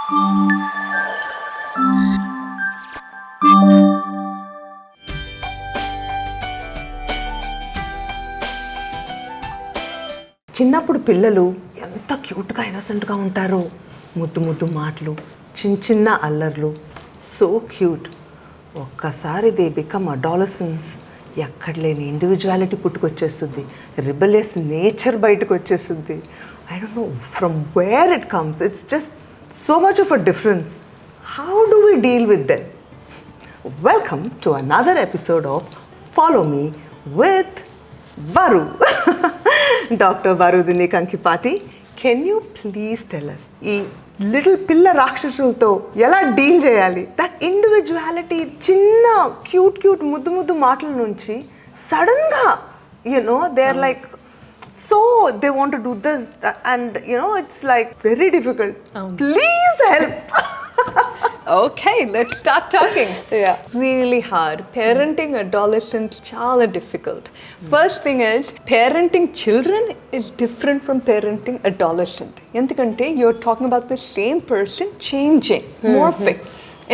చిన్నప్పుడు పిల్లలు ఎంత క్యూట్గా ఇన్నోసెంట్గా ఉంటారో, ముద్దు ముద్దు మాటలు, చిన్న చిన్న అల్లర్లు, సో క్యూట్. ఒక్కసారి దే బికమ్ అడాలసెన్స్, ఎక్కడ లేని ఇండివిజువాలిటీ పుట్టుకొచ్చేస్తుంది, రిబలియస్ నేచర్ బయటకు వచ్చేస్తుంది. I don't know from where it comes, it's just so much of a difference. How do we deal with them? Welcome to another episode of Follow Me with Varu. Dr.Varudhini Kankipati, can you please tell us, ఈ little పిల్ల రాక్షసులతో ఎలా deal చేయాలి? That individuality చిన్న cute cute ముద్దు ముద్దు మాటల నుంచి సడన్గా they are like so they want to do this and it's like very difficult. Please help. Okay, let's start talking. Yeah. Really hard. Parenting adolescents chala difficult. First thing is, parenting children is different from parenting adolescent. Endukante you're talking about the same person changing, morphing.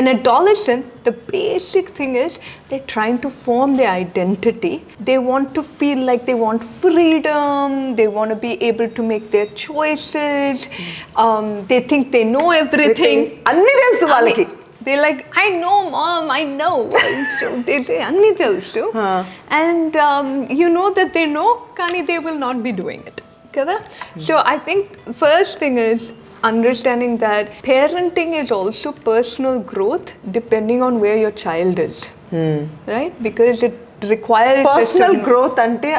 In adolescent, the basic thing is they're trying to form their identity. They want to feel like they want freedom. They want to be able to make their choices. They think they know everything. Anni telusu valaki. They're like, I know, Mom, I know. So they say, Anni telusu. And you know that they know, kani they will not be doing it. Kada? So I think first thing is, understanding that parenting is also personal growth depending on where your child is, right? Because it requires personal growth ante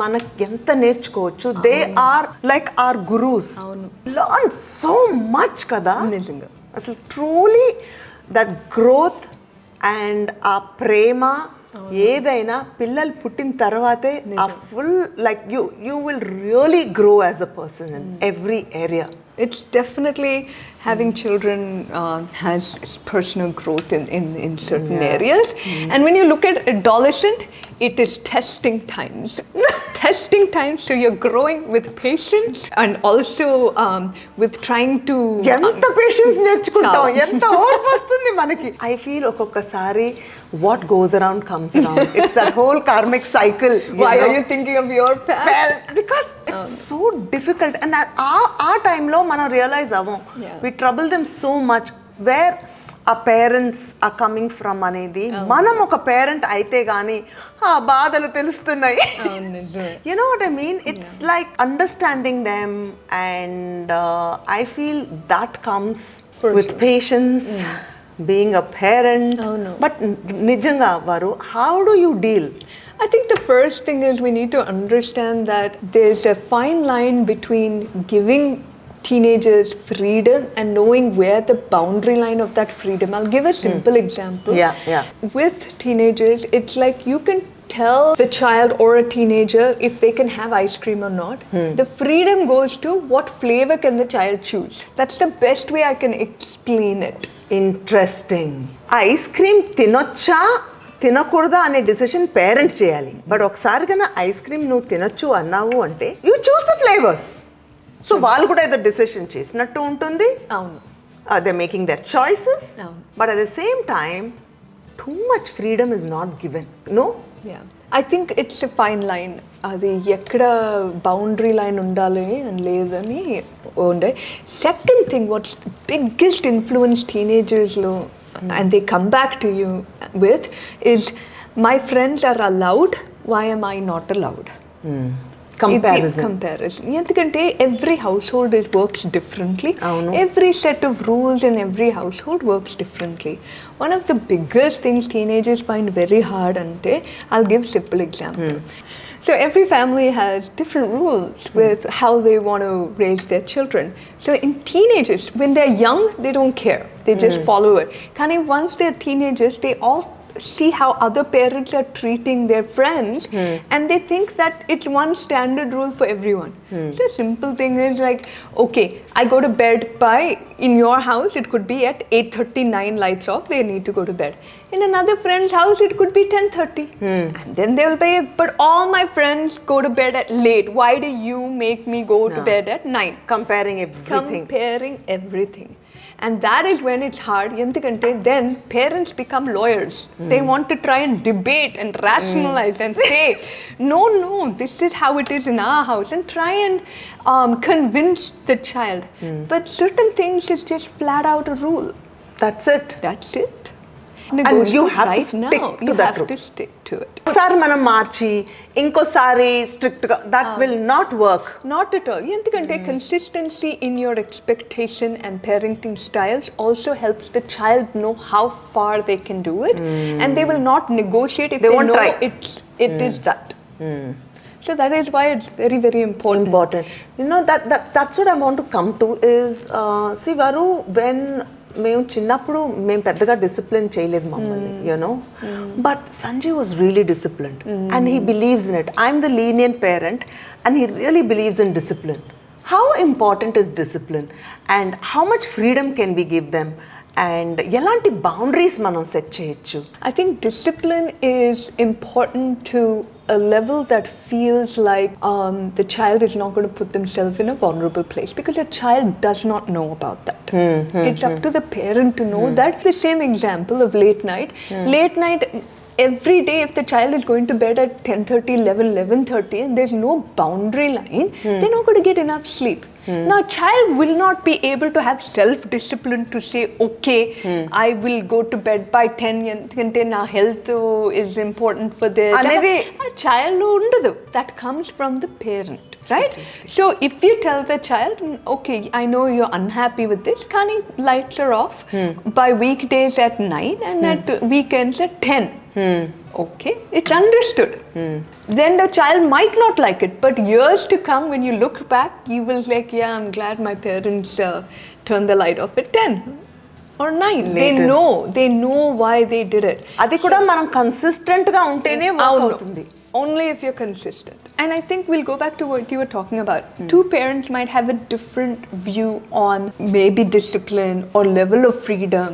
manaki enta nerchukochu. They are like our gurus. Learn so much kada. Nijanga. Asalu truly that growth and a prema ఏదైనా పిల్లలు పుట్టిన తర్వాతే ఆ full like you will really grow as a person in every area. It's definitely having children has personal growth in certain areas. And when you look at adolescent, it is testing times. Testing times, so you're growing with patience and also with trying to... ఎంత patience నేర్చుకుంటాం, ఎంత ఓర్పు వస్తుంది మనకి. I feel ఒక్కొక్కసారి what goes around comes around. It's that whole karmic cycle. Why are you thinking of your past? Well, because it's so difficult. And our time lo మనం realise అవ్వం. We trouble them so much. Where our parents are coming from అనేది మనం ఒక parent అయితే గానీ ఆ బాధలు తెలుస్తున్నాయి. You know what I mean? It's like understanding them, and I feel that comes with patience. Being a parent. But nijanga Varu, how do you deal? I think the first thing is we need to understand that there's a fine line between giving teenagers freedom and knowing where the boundary line of that freedom. I'll give a simple example. Yeah. With teenagers, it's like you can tell the child or a teenager if they can have ice cream or not. The freedom goes to what flavor can the child choose. That's the best way I can explain it. Interesting. Ice cream తినొచ్చా తినకూడదా అనే decision parent చేయాలి. But ఒకసారి కన్నా ice cream నువ్వు తినొచ్చు అన్నావు అంటే you choose the flavours. So వాళ్ళు కూడా ఏదో డిసిషన్ చేసినట్టు ఉంటుంది. They making their choices. But at the same time too much freedom is not given. No? Yeah. I think it's a fine line. అది ఎక్కడ బౌండరీ లైన్ ఉండాలి అని లేదని ఉండే. Second thing, what's biggest influence టీనేజర్స్లో and they come back to you with is, my friends are allowed, why am I not allowed? Comparison. Endukante every household works differently. Every set of rules in every household works differently. One of the biggest things teenagers find very hard ante, I'll give simple example. So every family has different rules with how they want to raise their children. So in teenagers, when they're young, they don't care. They just follow it. Once they're teenagers, they all see how other parents are treating their friends, and they think that it's one standard rule for everyone. So a simple thing is like, okay, I go to bed by, in your house it could be at 8:39, lights off, they need to go to bed. In another friend's house it could be 10:30, and then they will be, but all my friends go to bed at late, why do you make me go to bed at 9? Comparing everything. And that is when it's hard. Endukante then parents become lawyers. They want to try and debate and rationalize and say, no, this is how it is in our house, and try and convince the child. But certain things is just flat out a rule. That's it. And you have to stick to that rule. You have to stick to it. ఒకసారి మనం మార్చి ఇంకోసారి strict గా, that will not work. Not at all. Endukante consistency in your expectation and parenting styles also helps the child know how far they can do it, and they will not negotiate if they know try. it is that. So that is why it's very, very important. You know, that's what I want to come to is, see Varu, when మేము చిన్నప్పుడు మేము పెద్దగా discipline చేయలేదు మమ్మల్ని, you know, but Sanjay was really disciplined and he believes in it. I'm the lenient parent and he really believes in discipline. How important is discipline and how much freedom can we give them and ఎలాంటి boundaries మనం set చేయొచ్చు? I think discipline is important to a level that feels like the child is not going to put themselves in a vulnerable place, because a child does not know about that. It's up to the parent to know that. The same example of late night. Late night, every day if the child is going to bed at 10:30, 11:30 and there's no boundary line, they're not going to get enough sleep. Now child will not be able to have self-discipline to say, okay, I will go to bed by 10 and now health is important for this. A child undadu. That comes from the parent, right? So if you tell the child, okay, I know you're unhappy with this, Kani, lights are off by weekdays at 9 and at weekends at 10. Okay, it's understood. Then the child might not like it, but years to come when you look back, you will like, yeah, I'm glad my parents turned the light off at 10 or 9. Later. They know why they did it. అది కూడా మనం consistent గా ఉంటేనే work అవుతుంది. Only if you're consistent. And I think we'll go back to what you were talking about. Two parents might have a different view on maybe discipline or level of freedom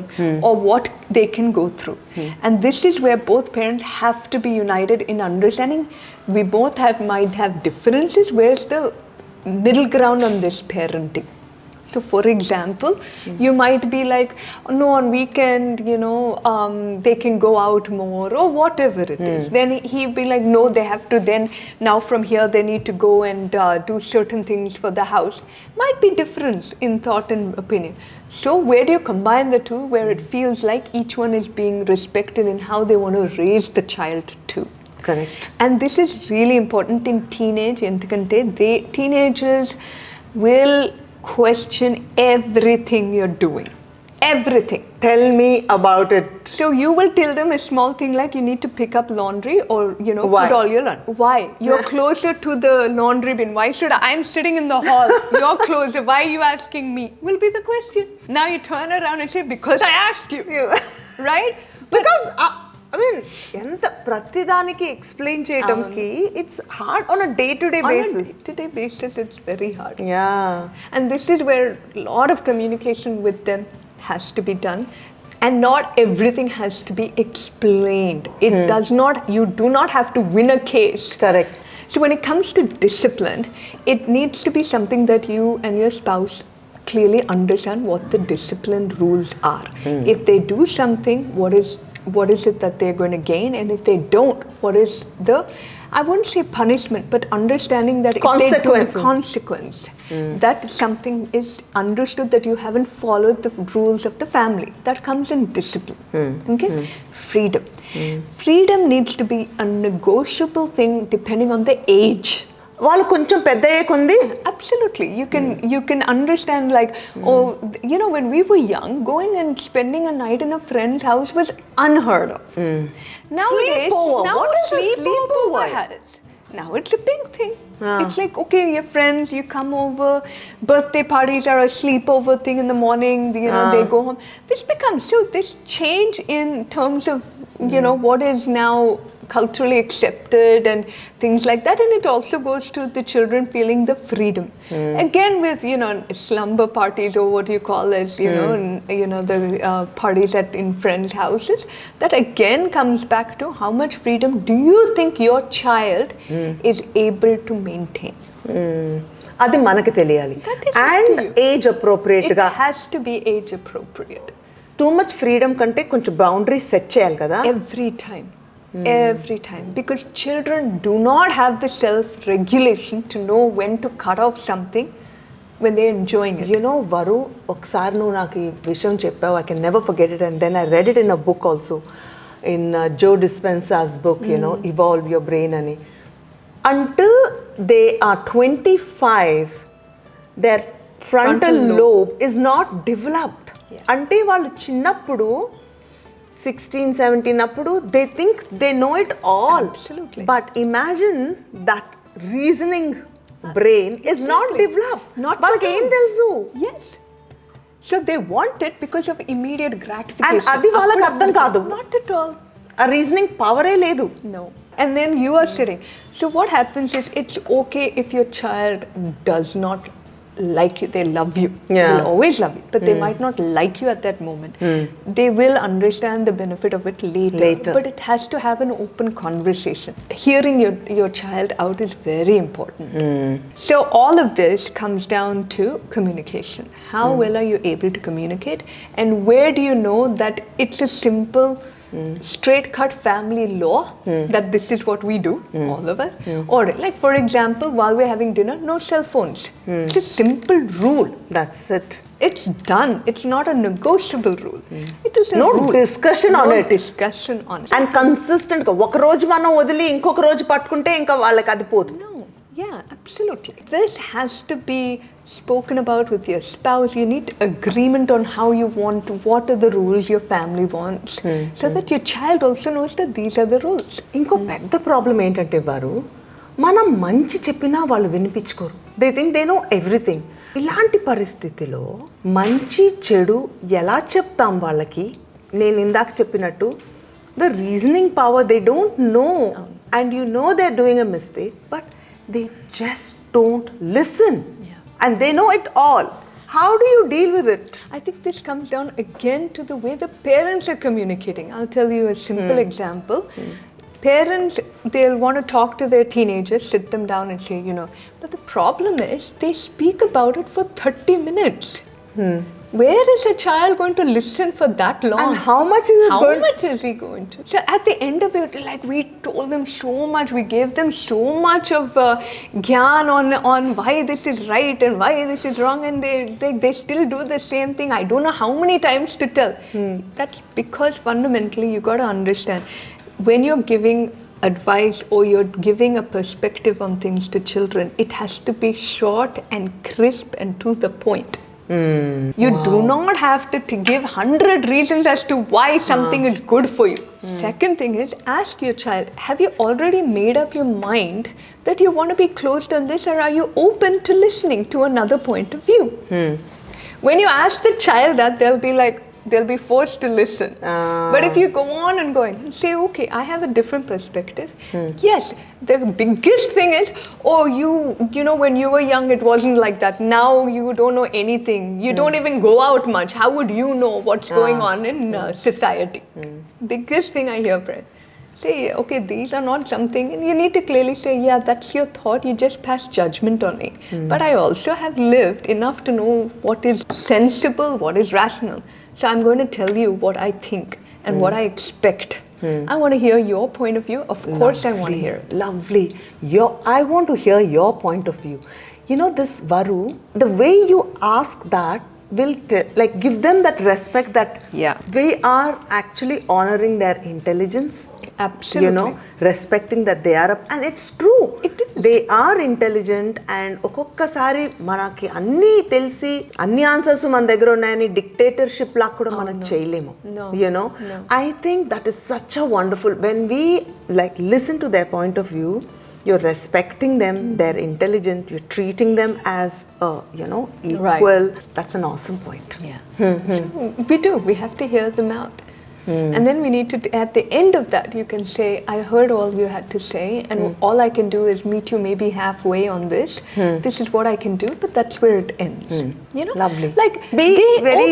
or what they can go through. And this is where both parents have to be united in understanding we both might have differences. Where's the middle ground on this parenting? So for example, you might be like, no, on weekend, you know, they can go out more or whatever it is. Then he'll be like, no, they have to then, now from here they need to go and do certain things for the house. Might be difference in thought and opinion. So where do you combine the two, where it feels like each one is being respected in how they want to raise the child too? Correct. And this is really important in teenage, endukante teenagers will question everything you're doing. Everything. Tell me about it. So you will tell them a small thing like you need to pick up laundry or, you know, Why? put all your laundry. Why? You're closer to the laundry bin. Why should I'm sitting in the hall. You're closer. Why are you asking me? Will be the question. Now you turn around and say, because I asked you. Right? Because I mean, ఎంత ప్రతిదానికి explain చేయడానికి it's hard on a day to day basis. On a day-to-day basis, it's very hard. Yeah. And this is where a lot of communication with them has to be done. And not everything has to be explained. It does not, you do not have to win a case. Correct. So when it comes to discipline, it needs to be something that you and your spouse clearly understand what the discipline rules are. If they do something, what is it that they're going to gain, and if they don't, what is the, I wouldn't say punishment, but understanding that if they do the consequence, that something is understood that you haven't followed the rules of the family. That comes in discipline. Okay? Freedom. Freedom needs to be a negotiable thing depending on the age. వాళ్ళు కొంచెం పెద్ద కొంది. Absolutely. You can understand like, oh, you know, when we were young, going and spending a night in a friend's house was unheard of. Nowadays, Sleepover. now What is a sleepover? Now it's a big thing. It's like, okay, your friends, you come over, birthday parties are a sleepover thing in the morning, they go home. This change in terms of, what is now culturally accepted and things like that, and it also goes to the children feeling the freedom. Again with slumber parties, or what you call as the parties in friends' houses, that again comes back to how much freedom do you think your child is able to maintain. అది మనకి తెలియాలి. And age appropriate గా, it has to be age appropriate. Too much freedom కంటే కొంచెం boundaries set చేయాలి కదా every time, because children do not have the self-regulation to know when to cut off something when they're enjoying it. Varu, ఒకసారి నువ్వు నాకు ఈ విషయం చెప్పావు, I can never forget it, and then I read it in a book also, in Joe Dispenza's book, Evolve Your Brain ani. Until they are 25, their frontal lobe is not developed. అంటే వాళ్ళు చిన్నప్పుడు 16, 17 అప్పుడు they think they know it all. Absolutely. But imagine that reasoning brain is not developed. వాళ్ళకి ఏం తెలుసు? Yes. So they want it because of immediate gratification. And అది వాళ్ళకి అర్థం కాదు. Not at all. ఆ రీజనింగ్ పవరే లేదు. No. And then you are sitting. So what happens is, it's okay if your child does not like you, they love you. They will always love you, but they might not like you at that moment. They will understand the benefit of it later. But it has to have an open conversation. Hearing your child out is very important. So all of this comes down to communication. How well are you able to communicate, and where do you know that it's a simple straight cut family law that this is what we do, all of us? Or like, for example, while we're having dinner, no cell phones. It's a simple rule. That's it. It's done. It's not a negotiable rule. It is a no rule. discussion on it. No discussion on it. And consistent గా ఒక రోజు మనం వదిలి ఇంకొక రోజు పట్టుకుంటే ఇంకా వాళ్ళకి అది పోతుంది. No. Yeah, absolutely. This has to be spoken about with your spouse. You need agreement on how you want, what are the rules your family wants, so that your child also knows that these are the rules. ఇంకో పెద్ద problem ఏంటంటే వారు, మనం మంచి చెప్పినా వాళ్ళు వినిపించుకోరు. They think they know everything. ఇలాంటి పరిస్థితిలో మంచి చెడు ఎలా చెప్తాం వాళ్ళకి? నేను ఇందాక చెప్పినట్టు the reasoning power they don't know, and you know they are doing a mistake, but they just don't listen. And they know it all. How do you deal with it? I think this comes down again to the way the parents are communicating. I'll tell you a simple example. Parents, they'll want to talk to their teenagers, sit them down and say, but the problem is they speak about it for 30 minutes. Where is a child going to listen for that long? And how much is it How much is he going to? So at the end of it, like, we told them so much, we gave them so much of gyan on why this is right and why this is wrong, and they still do the same thing. I don't know how many times to tell. That's because fundamentally you got to understand, when you're giving advice or you're giving a perspective on things to children, it has to be short and crisp and to the point. You do not have to give 100 reasons as to why something is good for you. Second thing is, ask your child, have you already made up your mind that you want to be closed on this, or are you open to listening to another point of view? When you ask the child that, they'll be forced to listen. But if you go on and go on and say, okay, I have a different perspective. Yes, the biggest thing is, when you were young, it wasn't like that. Now you don't know anything. You don't even go out much. How would you know what's going on in society? Biggest thing I hear, Brett. Say, okay, these are not something, and you need to clearly say, yeah, that's your thought, you just pass judgment on it. But I also have lived enough to know what is sensible, what is rational. So I'm going to tell you what I think and what I expect. I want to hear your point of view. Of course, I want to hear it. Lovely. I want to hear your point of view. This Varu, the way you ask that will give them that respect that we are actually honoring their intelligence. Absolutely. Respecting that they are and it's true. It is. They are intelligent, and ఒక్కొక్కసారి మనకి అన్నీ తెలిసి అన్ని answers మన దగ్గర ఉన్నాయని dictatorship లా కూడా మనం చేయలేము. I think that is such a wonderful, when we listen to their point of view, you're respecting them, they're intelligent, you're treating them as equal. Right. That's an awesome point. Yeah. So we have to hear them out. And then we need to, at the end of that, you can say, I heard all you had to say, and all I can do is meet you maybe halfway on this. This is what I can do, but that's where it ends. Lovely. Like, Be very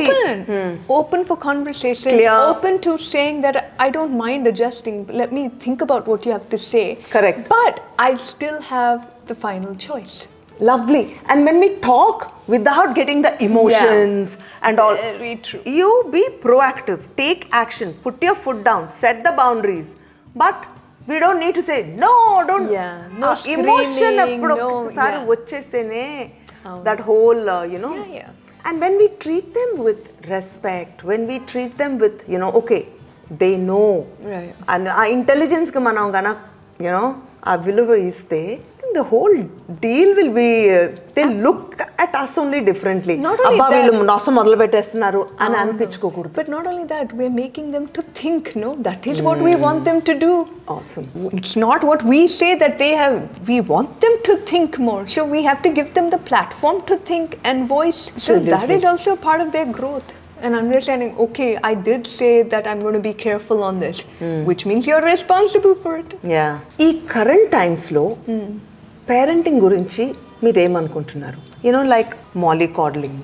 open for conversations, clear. open to saying that I don't mind adjusting. Let me think about what you have to say. Correct. But I still have the final choice. Lovely. And when we talk without getting the emotions and all, Very true. you be proactive, take action, put your foot down, set the boundaries. But we don't need to say, no, don't. Yeah, no Emotion screaming, appudu no, okasari yeah. vachestene that whole, Yeah. And when we treat them with respect, when we treat them with, okay, they know. Right. And our intelligence ki manam gana, our viluva iste, the whole deal will be, they'll look at us only differently. Not only Abba that- వీళ్ళు నొస మొదలు పెట్టేస్తున్నారు అని అనిపించుకోకూడదు. But not only that, we're making them to think, no? That is what we want them to do. Awesome. It's not what we say that they have. We want them to think more. So we have to give them the platform to think and voice. So that Absolutely. is also part of their growth. And understanding, okay, I did say that I'm going to be careful on this, which means you're responsible for it. Yeah. ఈ current టైమ్స్లో parenting గురించి మీరేమనుకుంటున్నారు? Like mollycoddling,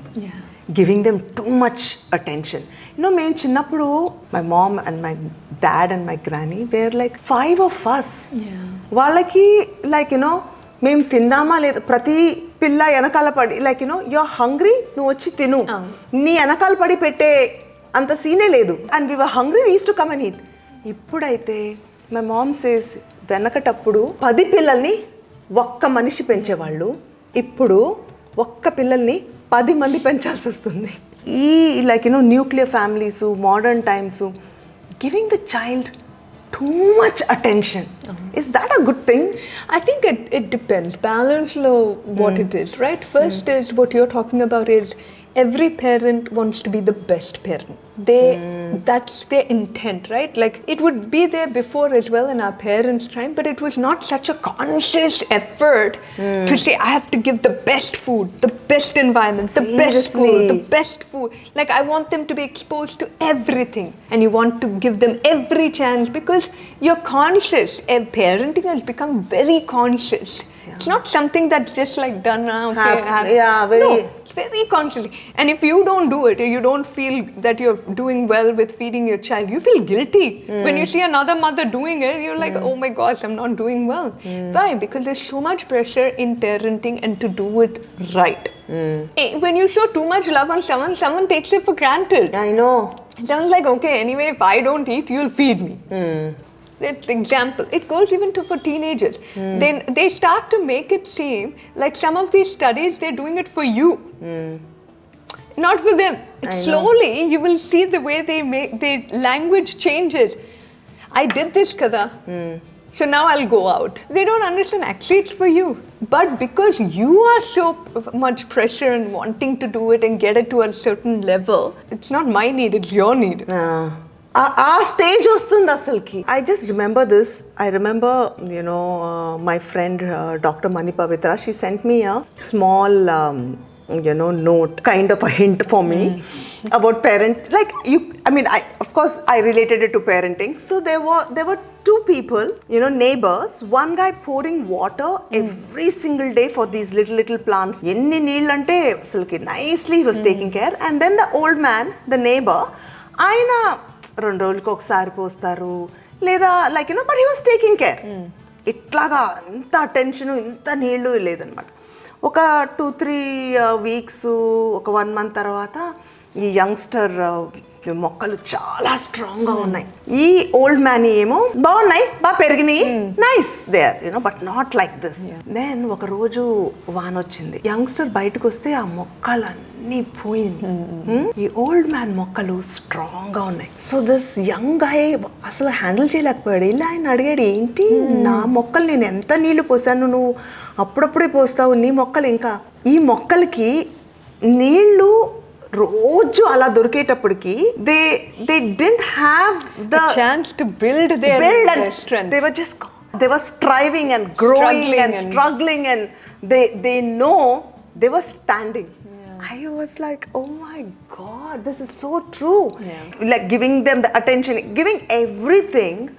giving them too much attention. మేము చిన్నప్పుడు my mom and my dad and my granny were like 5 of us. వాళ్ళకి like మేము తిందామా లేదా ప్రతి పిల్ల వెనకాల పడి లైక్ యూఆర్ హంగ్రీ, నువ్వు వచ్చి తిను, నీ వెనకాల పడి పెట్టే అంత సీనే లేదు. And we were hungry, we used to come and eat. ఇప్పుడైతే మై మామ్ సేస్ వెనకటప్పుడు 10 పిల్లల్ని ఒక్క మనిషి పెంచేవాళ్ళు, ఇప్పుడు ఒక్క పిల్లల్ని 10 మంది పెంచాల్సి వస్తుంది. ఈ like nuclear families, modern times, giving the child too much attention. Is that a good thing? I think it depends. Balance lo what it is, right? First is what you're talking about is every parent wants to be the best parent. That's their intent, right? Like it would be there before as well in our parents' time, but it was not such a conscious effort to say I have to give the best food, the best environment, the best school, the best food. Like I want them to be exposed to everything, and you want to give them every chance because you're conscious. Parenting has become very conscious. It's not something that's just like done now. No, it's very consciously. And if you don't do it, you don't feel that you're doing well with feeding your child, you feel guilty. When you see another mother doing it, you're like, oh my gosh, I'm not doing well. Why? Because there's so much pressure in parenting and to do it right. When you show too much love on someone takes it for granted. I know. Someone's like, okay, anyway, if I don't eat, you'll feed me. That's the example. It goes even for teenagers. Then they start to make it seem like some of these studies, they're doing it for you. Not for them. Slowly, you will see the way their language changes. I did this, kada. So now I'll go out. They don't understand. Actually, it's for you. But because you are so much pressure and wanting to do it and get it to a certain level, it's not my need, it's your need. ఆ stage వస్తుంది అసలుకి. I just remember this. I remember my friend doctor Mani Pavitra, she sent me a small note, kind of a hint for me about parent. Like of course I related it to parenting. So there were 2 people, neighbors. One guy pouring water every single day for these little plants. Enni neellu ante asalki nicely he was taking care. And then the old man, the neighbor, ఆయన 2 రోజులకు ఒకసారి పోస్తారు లేదా like but he was taking care. ఇట్లాగా ఇంత attention, ఇంత నీళ్ళు లేదనమాట. ఒక 2-3 వీక్స్, ఒక 1 month తర్వాత ఈ యంగ్స్టర్ మొక్కలు చాలా స్ట్రాంగ్గా ఉన్నాయి. ఈ ఓల్డ్ మ్యాన్ ఏమో బాగున్నాయి, బాగా పెరిగినాయి, nice they are but not like this. దెన్ ఒక రోజు వాన వచ్చింది, యంగ్స్టర్ బయటకు వస్తే ఆ మొక్కలన్నీ పోయింది. ఈ ఓల్డ్ మ్యాన్ మొక్కలు స్ట్రాంగ్గా ఉన్నాయి. సో దిస్ యంగ్ గాయ్ అసలు హ్యాండిల్ చేయలేకపోయాడు. ఇలా ఆయన అడిగాడు, ఏంటి నా మొక్కలు నేను ఎంత నీళ్లు పోసాను, నువ్వు అప్పుడప్పుడే పోస్తావు, నీ మొక్కలు ఇంకా. ఈ మొక్కలకి నీళ్లు రోజు అలా దొరికేటప్పటికి they didn't have the chance to build their strength. They were just They were striving and growing and struggling, and they know they were standing. I was like, oh my God, this is so true. Like giving them the attention, giving everything.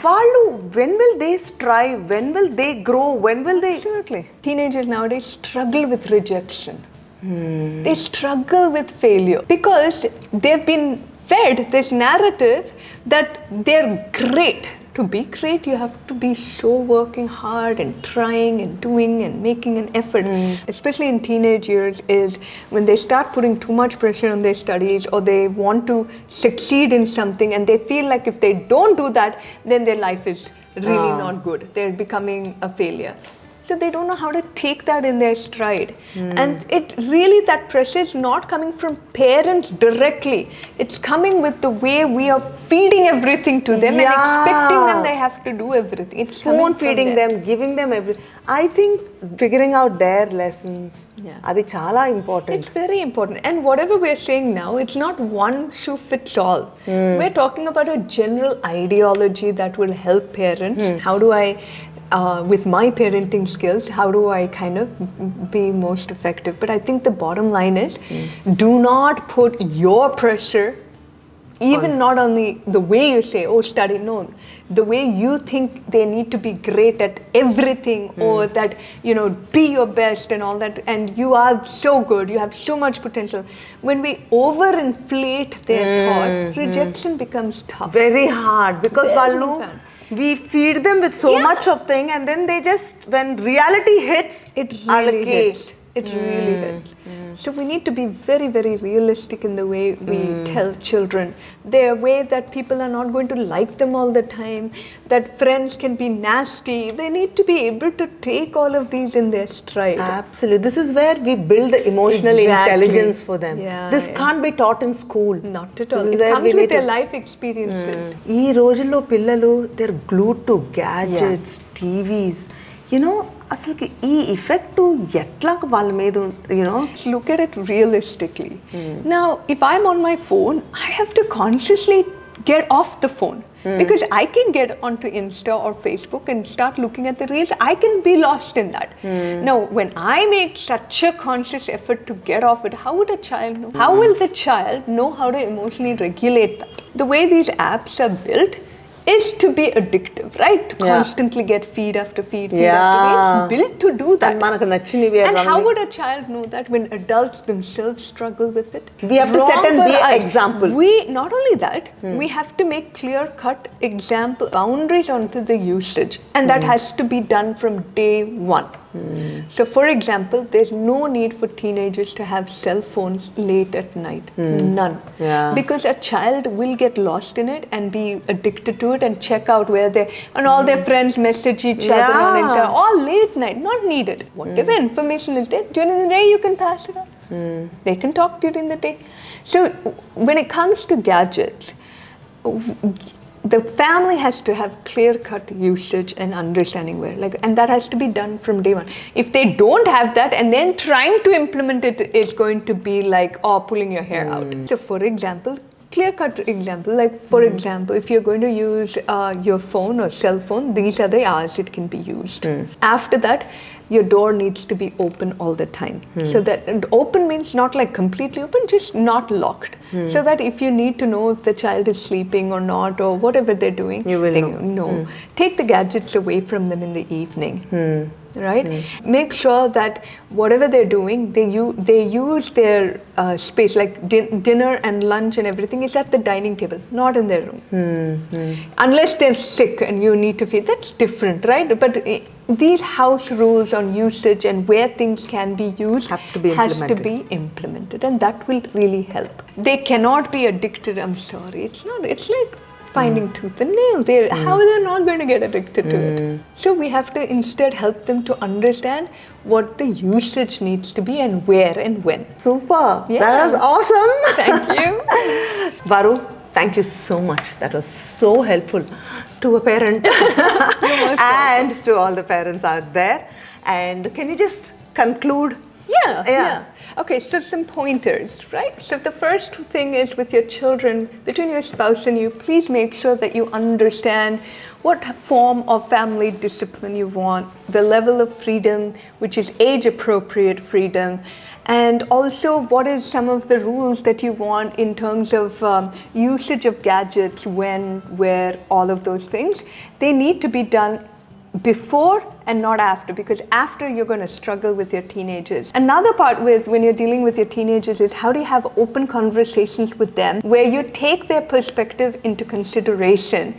When will they strive? When will they grow? When will they? Absolutely. Teenagers nowadays struggle with rejection. They struggle with failure because they've been fed this narrative that they're great. To be great, you have to be so working hard and trying and doing and making an effort. Especially in teenage years is when they start putting too much pressure on their studies, or they want to succeed in something and they feel like if they don't do that, then their life is really not good. They're becoming a failure. So they don't know how to take that in their stride. And it really, that pressure is not coming from parents directly. It's coming with the way we are feeding everything to them and expecting them they have to do everything. It's spoon feeding them, giving them everything. I think figuring out their lessons, adi chala important. It's very important. And whatever we're saying now, it's not one shoe fits all. We're talking about a general ideology that will help parents. How do I with my parenting skills, how do I kind of be most effective? But I think the bottom line is, do not put your pressure, even not on the way you say, oh, study, no, the way you think they need to be great at everything, or that, be your best and all that, and you are so good, you have so much potential. When we overinflate their thought, rejection becomes tough. Very hard, because we feed them with so much of thing, and then they just, when reality hits, it really hits. It really hits. So we need to be very, very realistic in the way we tell children. There are ways that people are not going to like them all the time, that friends can be nasty. They need to be able to take all of these in their stride. Absolutely. This is where we build the emotional intelligence for them. This can't be taught in school. Not at all. It comes with their life experiences. Ee rojullo pillalu, they're glued to gadgets, TVs. అసలుకి ఈ effect ఎట్లా వాళ్ళ మీద look at it realistically. Now if I'm on my phone, I have to consciously get off the phone, because I can get onto Insta or Facebook and start looking at the reels. I can be lost in that. Now when I make such a conscious effort to get off it, how would a child know? How will the child know how to emotionally regulate that? The way these apps are built is to be addictive, right? To constantly get feed after feed after feed. It's built to do that. And how would a child know that when adults themselves struggle with it? We have to set and be an example. Not only that, we have to make clear-cut example boundaries onto the usage, and that has to be done from day one. So for example, there's no need for teenagers to have cell phones late at night. None. Because a child will get lost in it and be addicted to it and check out where they and all their friends message each other on Instagram. All late night, not needed. Whatever information is there, during the day you can pass it on. They can talk during the day. So when it comes to gadgets, the family has to have clear-cut usage and understanding where, and that has to be done from day one. If they don't have that, and then trying to implement it is going to be like, pulling your hair out. So for example, clear-cut example, for example, if you're going to use your phone or cell phone, these are the hours it can be used. After that, your door needs to be open all the time. So that, and open means not like completely open, just not locked. So that if you need to know if the child is sleeping or not, or whatever they're doing, you will know. Take the gadgets away from them in the evening. Right? Make sure that whatever they're doing, they use their space, like dinner and lunch and everything is at the dining table, not in their room. Unless they're sick and you need to feed, that's different, right? But these house rules on usage and where things can be used has to be implemented, and that will really help. They cannot be addicted. I'm sorry, it's like finding tooth and nail. How are they not going to get addicted to it? So we have to instead help them to understand what the usage needs to be and where and when. Super. That was awesome. Thank you. Varu, thank you so much. That was so helpful to a parent and to all the parents out there. And can you just conclude Yeah. Okay, so some pointers, right? So the first thing is with your children, between your spouse and you, please make sure that you understand what form of family discipline you want, the level of freedom, which is age-appropriate freedom, and also what is some of the rules that you want in terms of usage of gadgets, when, where, all of those things. They need to be done before and not after, because after you're going to struggle with your teenagers. Another part with when you're dealing with your teenagers is how do you have open conversations with them where you take their perspective into consideration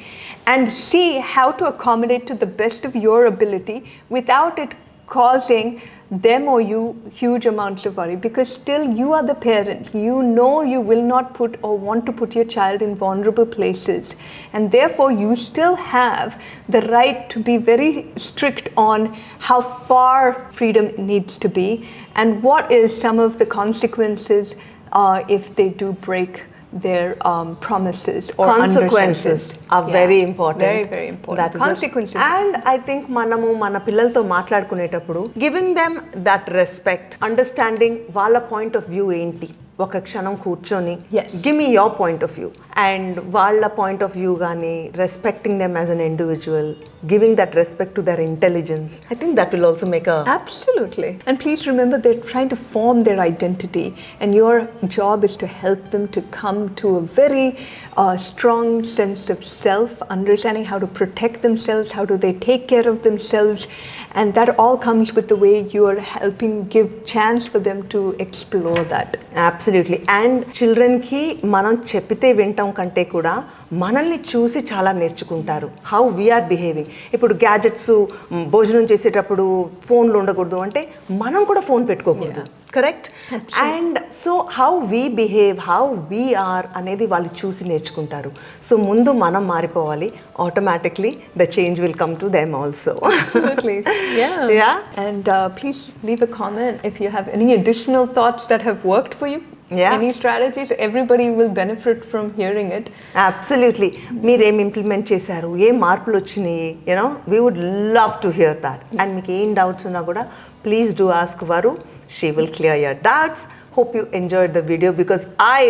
and see how to accommodate to the best of your ability without it causing them or you huge amounts of worry, because still you are the parents. You know you will not put or want to put your child in vulnerable places, and therefore you still have the right to be very strict on how far freedom needs to be and what is some of the consequences if they do break their promises or consequences are very important. Very, very important. That is Consequences. And I think మనము మన పిల్లలతో మాట్లాడుకునేటప్పుడు giving them that respect, understanding వాళ్ళ point of view ఏంటి, ఒక క్షణం కూర్చొని give me your point of view and వాళ్ళ పాయింట్ ఆఫ్ వ్యూ కానీ respecting them as an individual, giving that respect to their intelligence. I think that will also make a... Absolutely. And please remember, they're trying to form their identity, and your job is to help them to come to a very strong sense of self, understanding how to protect themselves, how do they take care of themselves, and that all comes with the way you are helping give chance for them to explore that. Absolutely. And children ki మనం చెప్పితే వింటాం కంటే కూడా మనల్ని చూసి చాలా నేర్చుకుంటారు, how we are behaving. ఇప్పుడు గ్యాజెట్స్ భోజనం చేసేటప్పుడు ఫోన్లు ఉండకూడదు అంటే మనం కూడా ఫోన్ పెట్టుకోకూడదు, correct? And so how we behave, how we are అనేది వాళ్ళు చూసి నేర్చుకుంటారు. సో ముందు మనం మారిపోవాలి, automatically the change will come to them also. Absolutely. Yeah. And please leave a comment if you have any additional thoughts that have worked for you. Any strategies, everybody will benefit from hearing it. Absolutely. మీరేం implement చేశారు, ఏ మార్పులు వచ్చినాయి, we would love to hear that. And మీకు ఏం doubts ఉన్నా కూడా please do ask Varu. She will clear your doubts. Hope you enjoyed the video because I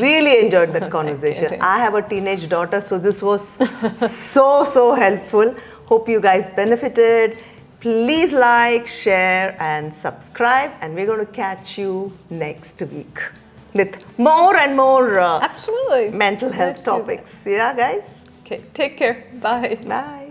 really enjoyed that conversation. I have a teenage daughter, so this was so helpful. Hope you guys benefited. Please like, share and subscribe, and we're going to catch you next week with more and more Absolutely. mental health topics. Yeah, guys? Okay, take care. Bye. Bye.